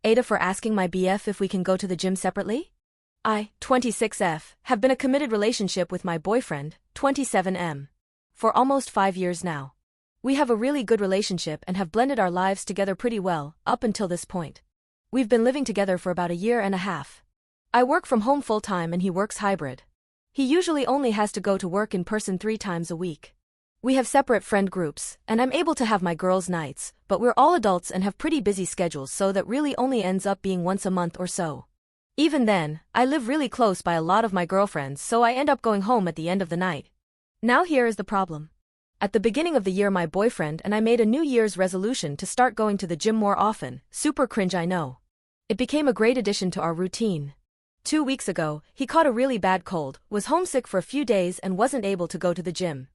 AITA for asking my BF if we can go to the gym separately? I, 26F, have been a committed relationship with my boyfriend, 27M, for almost 5 years now. We have a really good relationship and have blended our lives together pretty well, up until this point. We've been living together for about 1.5 years. I work from home full-time and he works hybrid. He usually only has to go to work in person 3 times a week. We have separate friend groups, and I'm able to have my girls' nights, but we're all adults and have pretty busy schedules, so that really only ends up being once a month or so. Even then, I live really close by a lot of my girlfriends, so I end up going home at the end of the night. Now here is the problem. At the beginning of the year my boyfriend and I made a New Year's resolution to start going to the gym more often. Super cringe, I know. It became a great addition to our routine. 2 weeks ago, he caught a really bad cold, was homesick for a few days and wasn't able to go to the gym.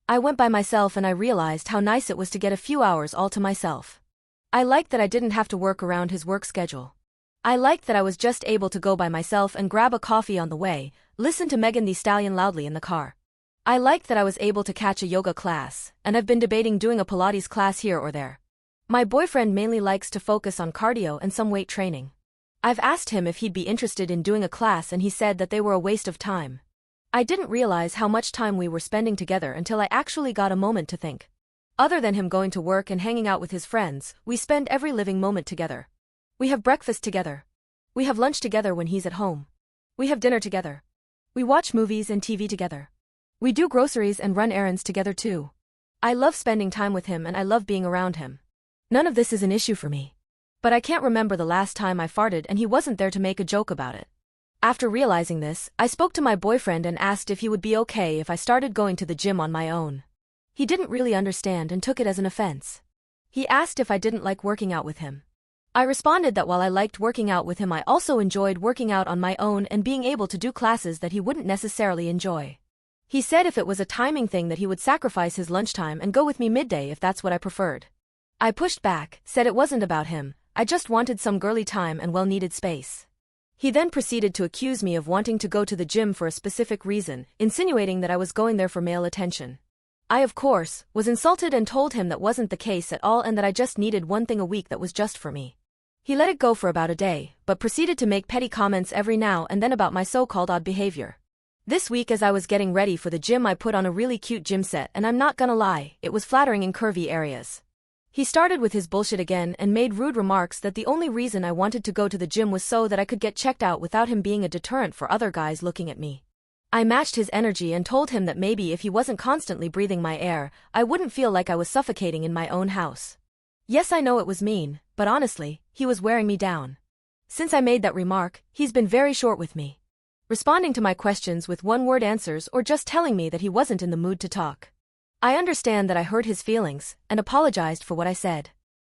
I went by myself and I realized how nice it was to get a few hours all to myself. I liked that I didn't have to work around his work schedule. I liked that I was just able to go by myself and grab a coffee on the way, listen to Megan Thee Stallion loudly in the car. I liked that I was able to catch a yoga class, and I've been debating doing a Pilates class here or there. My boyfriend mainly likes to focus on cardio and some weight training. I've asked him if he'd be interested in doing a class and he said that they were a waste of time. I didn't realize how much time we were spending together until I actually got a moment to think. Other than him going to work and hanging out with his friends, we spend every living moment together. We have breakfast together. We have lunch together when he's at home. We have dinner together. We watch movies and TV together. We do groceries and run errands together too. I love spending time with him and I love being around him. None of this is an issue for me. But I can't remember the last time I farted and he wasn't there to make a joke about it. After realizing this, I spoke to my boyfriend and asked if he would be okay if I started going to the gym on my own. He didn't really understand and took it as an offense. He asked if I didn't like working out with him. I responded that while I liked working out with him, I also enjoyed working out on my own and being able to do classes that he wouldn't necessarily enjoy. He said if it was a timing thing that he would sacrifice his lunchtime and go with me midday if that's what I preferred. I pushed back, said it wasn't about him, I just wanted some girly time and well-needed space. He then proceeded to accuse me of wanting to go to the gym for a specific reason, insinuating that I was going there for male attention. I, of course, was insulted and told him that wasn't the case at all and that I just needed one thing a week that was just for me. He let it go for about a day, but proceeded to make petty comments every now and then about my so-called odd behavior. This week as I was getting ready for the gym I put on a really cute gym set and I'm not gonna lie, it was flattering in curvy areas. He started with his bullshit again and made rude remarks that the only reason I wanted to go to the gym was so that I could get checked out without him being a deterrent for other guys looking at me. I matched his energy and told him that maybe if he wasn't constantly breathing my air, I wouldn't feel like I was suffocating in my own house. Yes, I know it was mean, but honestly, he was wearing me down. Since I made that remark, he's been very short with me, responding to my questions with one-word answers or just telling me that he wasn't in the mood to talk. I understand that I hurt his feelings, and apologized for what I said.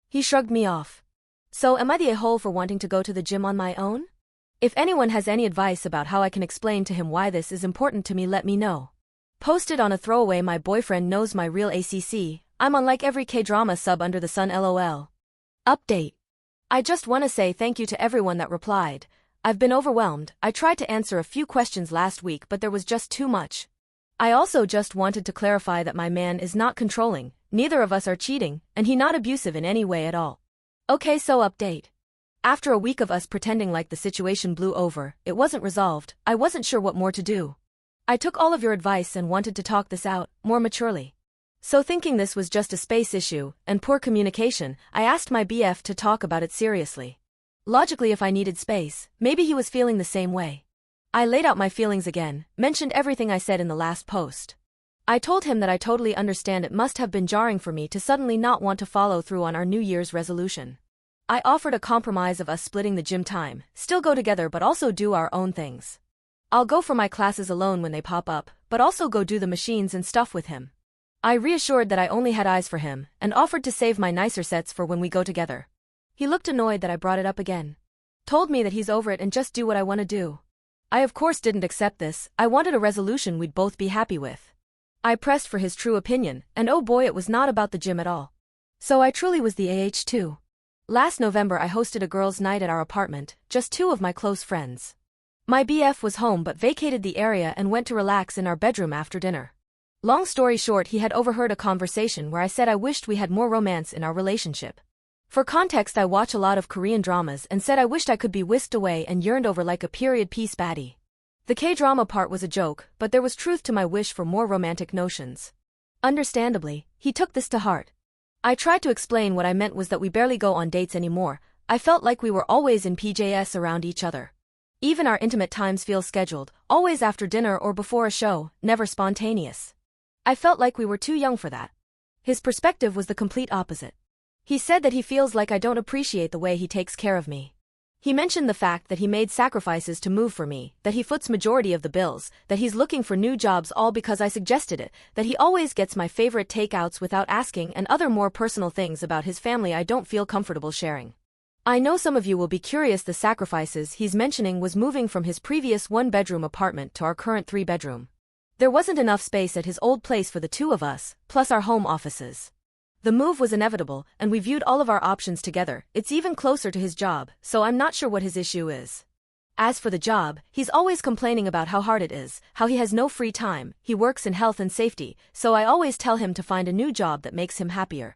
He shrugged me off. So am I the a-hole for wanting to go to the gym on my own? If anyone has any advice about how I can explain to him why this is important to me, let me know. Posted on a throwaway. My boyfriend knows my real ACC, I'm on like every K-drama sub under the sun, lol. Update. I just wanna say thank you to everyone that replied. I've been overwhelmed. I tried to answer a few questions last week but there was just too much. I also just wanted to clarify that my man is not controlling, neither of us are cheating, and he not abusive in any way at all. Okay, so update. After a week of us pretending like the situation blew over, it wasn't resolved, I wasn't sure what more to do. I took all of your advice and wanted to talk this out, more maturely. So thinking this was just a space issue, and poor communication, I asked my BF to talk about it seriously. Logically, if I needed space, maybe he was feeling the same way. I laid out my feelings again, mentioned everything I said in the last post. I told him that I totally understand it must have been jarring for me to suddenly not want to follow through on our New Year's resolution. I offered a compromise of us splitting the gym time, still go together but also do our own things. I'll go for my classes alone when they pop up, but also go do the machines and stuff with him. I reassured that I only had eyes for him, and offered to save my nicer sets for when we go together. He looked annoyed that I brought it up again. Told me that he's over it and just do what I want to do. I of course didn't accept this. I wanted a resolution we'd both be happy with. I pressed for his true opinion, and oh boy, it was not about the gym at all. So I truly was the too. Last November I hosted a girls' night at our apartment, just 2 of my close friends. My BF was home but vacated the area and went to relax in our bedroom after dinner. Long story short, he had overheard a conversation where I said I wished we had more romance in our relationship. For context, I watch a lot of Korean dramas and said I wished I could be whisked away and yearned over like a period piece baddie. The K-drama part was a joke, but there was truth to my wish for more romantic notions. Understandably, he took this to heart. I tried to explain what I meant was that we barely go on dates anymore. I felt like we were always in PJs around each other. Even our intimate times feel scheduled, always after dinner or before a show, never spontaneous. I felt like we were too young for that. His perspective was the complete opposite. He said that he feels like I don't appreciate the way he takes care of me. He mentioned the fact that he made sacrifices to move for me, that he foots majority of the bills, that he's looking for new jobs all because I suggested it, that he always gets my favorite takeouts without asking, and other more personal things about his family I don't feel comfortable sharing. I know some of you will be curious. The sacrifices he's mentioning was moving from his previous one-bedroom apartment to our current three-bedroom. There wasn't enough space at his old place for the two of us, plus our home offices. The move was inevitable, and we viewed all of our options together. It's even closer to his job, so I'm not sure what his issue is. As for the job, he's always complaining about how hard it is, how he has no free time. He works in health and safety, so I always tell him to find a new job that makes him happier.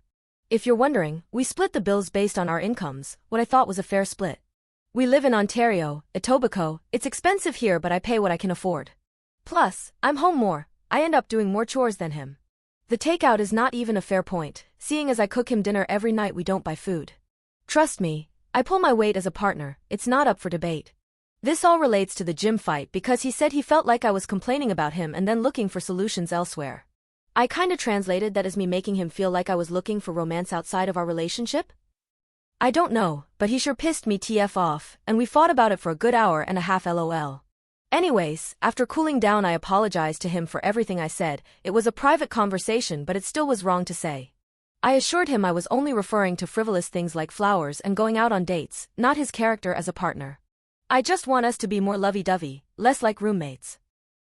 If you're wondering, we split the bills based on our incomes, what I thought was a fair split. We live in Ontario, Etobicoke. It's expensive here, but I pay what I can afford. Plus, I'm home more. I end up doing more chores than him. The takeout is not even a fair point, seeing as I cook him dinner every night. We don't buy food. Trust me, I pull my weight as a partner. It's not up for debate. This all relates to the gym fight because he said he felt like I was complaining about him and then looking for solutions elsewhere. I kinda translated that as me making him feel like I was looking for romance outside of our relationship? I don't know, but he sure pissed me TF off, and we fought about it for a good hour and a half LOL. Anyways, after cooling down, I apologized to him for everything I said. It was a private conversation, but it still was wrong to say. I assured him I was only referring to frivolous things like flowers and going out on dates, not his character as a partner. I just want us to be more lovey-dovey, less like roommates.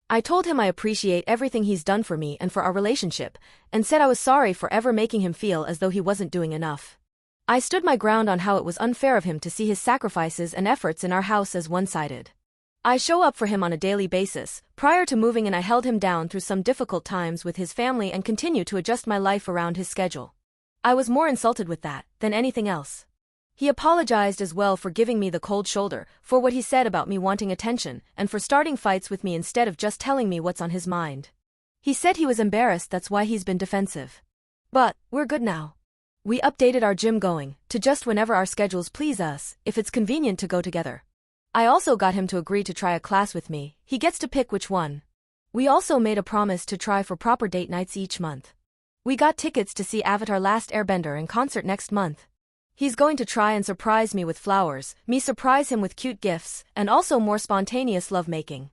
I told him I appreciate everything he's done for me and for our relationship, and said I was sorry for ever making him feel as though he wasn't doing enough. I stood my ground on how it was unfair of him to see his sacrifices and efforts in our house as one-sided. I show up for him on a daily basis. Prior to moving in, I held him down through some difficult times with his family and continue to adjust my life around his schedule. I was more insulted with that than anything else. He apologized as well for giving me the cold shoulder, for what he said about me wanting attention, and for starting fights with me instead of just telling me what's on his mind. He said he was embarrassed, that's why he's been defensive. But we're good now. We updated our gym going to just whenever our schedules please us, if it's convenient to go together. I also got him to agree to try a class with me. He gets to pick which one. We also made a promise to try for proper date nights each month. We got tickets to see Avatar: Last Airbender in concert next month. He's going to try and surprise me with flowers, me surprise him with cute gifts, and also more spontaneous lovemaking.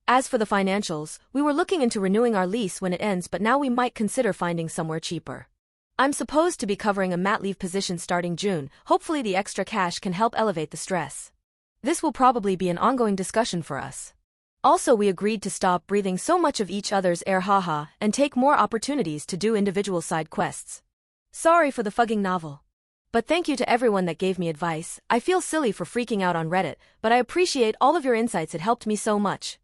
As for the financials, we were looking into renewing our lease when it ends, but now we might consider finding somewhere cheaper. I'm supposed to be covering a mat leave position starting June. Hopefully the extra cash can help elevate the stress. This will probably be an ongoing discussion for us. Also, we agreed to stop breathing so much of each other's air, haha, and take more opportunities to do individual side quests. Sorry for the fugging novel. But thank you to everyone that gave me advice. I feel silly for freaking out on Reddit, but I appreciate all of your insights. It helped me so much.